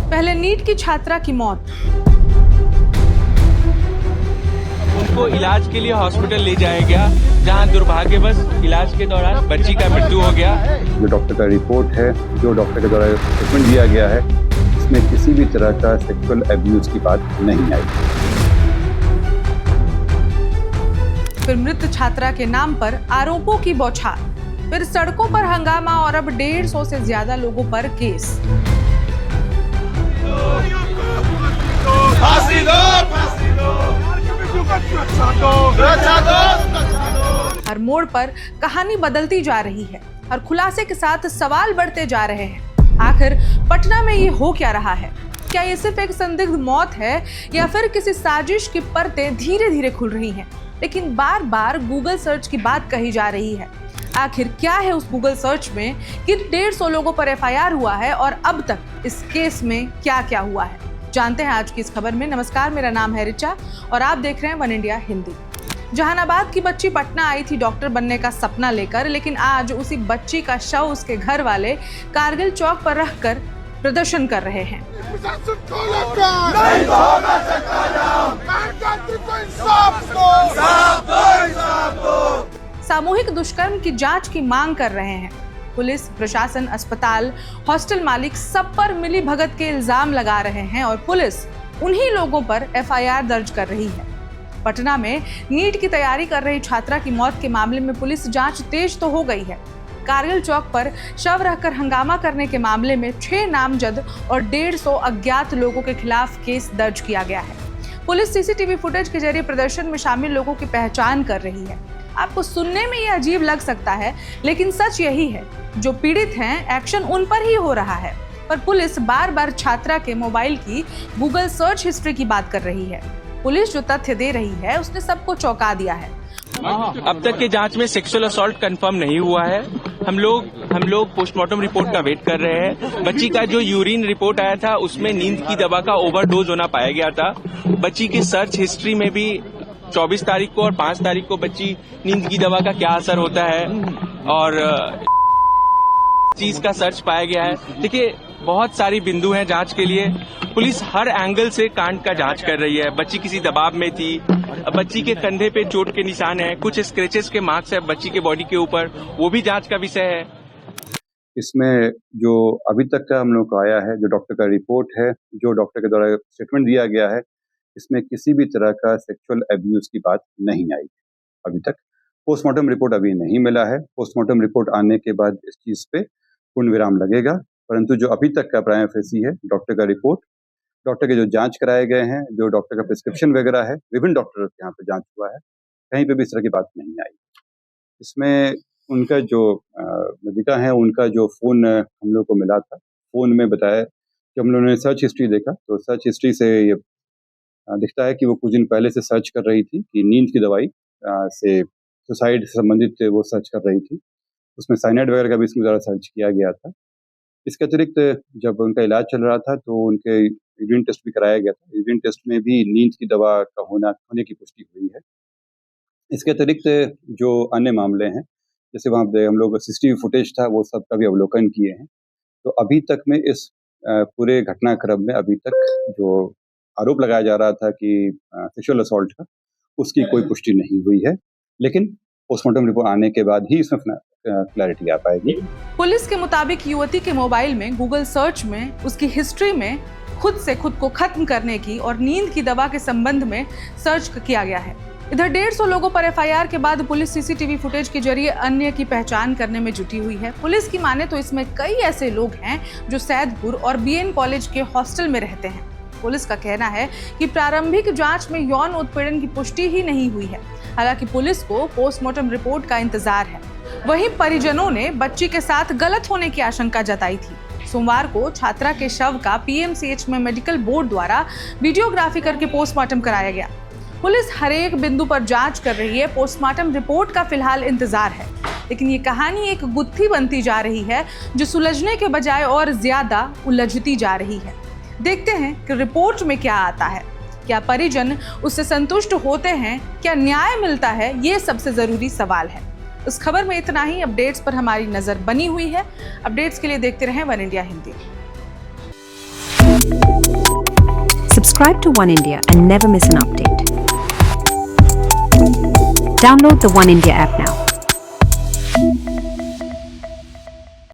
पहले नीट की छात्रा की मौत। उनको इलाज के लिए हॉस्पिटल ले जाया गया, जहां दुर्भाग्यवश इलाज के दौरान बच्ची का मृत्यु हो गया। जो डॉक्टर का रिपोर्ट है, जो डॉक्टर के द्वारा स्टेटमेंट दिया गया है, इसमें किसी भी तरह का सेक्सुअल एब्यूज की बात नहीं आई। फिर मृत छात्रा के नाम पर आरोपों की बौछार, फिर सड़कों पर हंगामा और अब 150 से ज्यादा लोगों पर केस। हर मोड़ पर कहानी बदलती जा रही है, हर खुलासे के साथ सवाल बढ़ते जा रहे हैं। आखिर पटना में ये हो क्या रहा है? क्या ये सिर्फ एक संदिग्ध मौत है या फिर किसी साजिश की परतें धीरे धीरे खुल रही हैं? लेकिन बार बार गूगल सर्च की बात कही जा रही है। आखिर क्या है उस गूगल सर्च में कि 150 लोगों पर एफआईआर हुआ है और अब तक इस केस में क्या क्या हुआ है? जानते हैं आज की इस खबर में। नमस्कार, मेरा नाम है रिचा और आप देख रहे हैं वन इंडिया हिंदी। जहानाबाद की बच्ची पटना आई थी डॉक्टर बनने का सपना लेकर, लेकिन आज उसी बच्ची का शव उसके घर वाले कारगिल चौक पर रखकर प्रदर्शन कर रहे हैं। सामूहिक दुष्कर्म की जांच की मांग कर रहे हैं। पुलिस, प्रशासन, अस्पताल, हॉस्टल मालिक सब पर मिली भगत के इल्जाम लगा रहे हैं और पुलिस उन्हीं लोगों पर एफआईआर दर्ज कर रही है। पटना में नीट की तैयारी कर रही छात्रा की मौत के मामले में पुलिस जांच तेज तो हो गई है। कारगिल चौक पर शव रखकर हंगामा करने के मामले में 6 नामजद और 150 अज्ञात लोगों के खिलाफ केस दर्ज किया गया है। पुलिस सीसीटीवी फुटेज के जरिए प्रदर्शन में शामिल लोगों की पहचान कर रही है। आपको सुनने में ये अजीब लग सकता है, लेकिन सच यही है, जो पीड़ित हैं एक्शन उन पर ही हो रहा है। पर पुलिस बार बार छात्रा के मोबाइल की गूगल सर्च हिस्ट्री की बात कर रही है। पुलिस जो तथ्य दे रही है उसने सबको चौंका दिया है। अब तक के जांच में सेक्सुअल असॉल्ट कंफर्म नहीं हुआ है। हम लोग पोस्टमार्टम रिपोर्ट का वेट कर रहे हैं। बच्ची का जो यूरिन रिपोर्ट आया था उसमें नींद की दवा का ओवरडोज होना पाया गया था। बच्ची की सर्च हिस्ट्री में भी 24 तारीख को और 5 तारीख को बच्ची नींद की दवा का क्या असर होता है और चीज का सर्च पाया गया है। देखिए, बहुत सारी बिंदु हैं जांच के लिए। पुलिस हर एंगल से कांड का जांच कर रही है। बच्ची किसी दबाव में थी, बच्ची के कंधे पे चोट के निशान है, कुछ स्क्रैचेस के मार्क्स है बच्ची के बॉडी के ऊपर, वो भी जांच का विषय है। इसमें जो अभी तक का हम लोग को आया है, जो डॉक्टर का रिपोर्ट है, जो डॉक्टर के द्वारा स्टेटमेंट दिया गया है, इसमें किसी भी तरह का सेक्सुअल एब्यूज की बात नहीं आई अभी तक। पोस्टमार्टम रिपोर्ट अभी नहीं मिला है। पोस्टमार्टम रिपोर्ट आने के बाद इस चीज पे पूर्ण विराम लगेगा। परंतु जो अभी तक का प्राइमा फेसी है, डॉक्टर का रिपोर्ट, डॉक्टर के जो जांच कराए गए हैं, जो डॉक्टर का प्रिस्क्रिप्शन वगैरह है, विभिन्न डॉक्टरों के यहाँ पे जांच हुआ है, कहीं पे भी इस तरह की बात नहीं आई। इसमें उनका जो लड़का है, उनका जो फोन हम लोग को मिला था, फोन में बताया कि हम लोगों ने सर्च हिस्ट्री देखा, तो सर्च हिस्ट्री से ये दिखता है कि वो कुछ दिन पहले से सर्च कर रही थी कि नींद की दवाई से सुसाइड से संबंधित वो सर्च कर रही थी। उसमें साइनाइड वगैरह का भी इसमें ज़्यादा सर्च किया गया था। इसके अतिरिक्त जब उनका इलाज चल रहा था तो उनके यूरिन टेस्ट भी कराया गया था। यूरिन टेस्ट में भी नींद की दवा का होने की पुष्टि हुई है। इसके अतिरिक्त जो अन्य मामले हैं, जैसे वहाँ पे हम लोग सीसीटीवी फुटेज था, वो सब का भी अवलोकन किए हैं। तो अभी तक में इस पूरे घटनाक्रम में अभी तक जो आरोप लगाया जा रहा था कि सेक्सुअल असॉल्ट का, उसकी कोई पुष्टि नहीं हुई है। लेकिन पोस्टमार्टम रिपोर्ट आने के बाद ही इसमें क्लैरिटी आ पाएगी। पुलिस के मुताबिक युवती के मोबाइल में गूगल सर्च में उसकी हिस्ट्री में खुद से खुद को खत्म करने की और नींद की दवा के संबंध में सर्च किया गया है। इधर 150 लोगों पर एफआईआर के बाद पुलिस सीसीटीवी फुटेज के जरिए अन्य की पहचान करने में जुटी हुई है। पुलिस की माने तो इसमें कई ऐसे लोग हैं जो सैदपुर और बीएन कॉलेज के हॉस्टल में रहते हैं। पुलिस का कहना है कि प्रारंभिक जांच में यौन उत्पीड़न की पुष्टि ही नहीं हुई है। हालांकि पुलिस को पोस्टमार्टम रिपोर्ट का इंतजार है। वहीं परिजनों ने बच्ची के साथ गलत होने की आशंका जताई थी। सोमवार को छात्रा के शव का पीएमसीएच में मेडिकल बोर्ड द्वारा वीडियोग्राफी करके पोस्टमार्टम कराया गया। पुलिस हर एक बिंदु पर जांच कर रही है। पोस्टमार्टम रिपोर्ट का फिलहाल इंतजार है, लेकिन ये कहानी एक गुत्थी बनती जा रही है जो सुलझने के बजाय और ज्यादा उलझती जा रही है। देखते हैं कि रिपोर्ट में क्या आता है। क्या परिजन उससे संतुष्ट होते हैं? क्या न्याय मिलता है? ये सबसे जरूरी सवाल है। इस खबर में इतना ही। अपडेट्स पर हमारी नजर बनी हुई है। अपडेट्स के लिए देखते रहें one India Hindi. Subscribe to One India and never miss an update. Download the One India app now.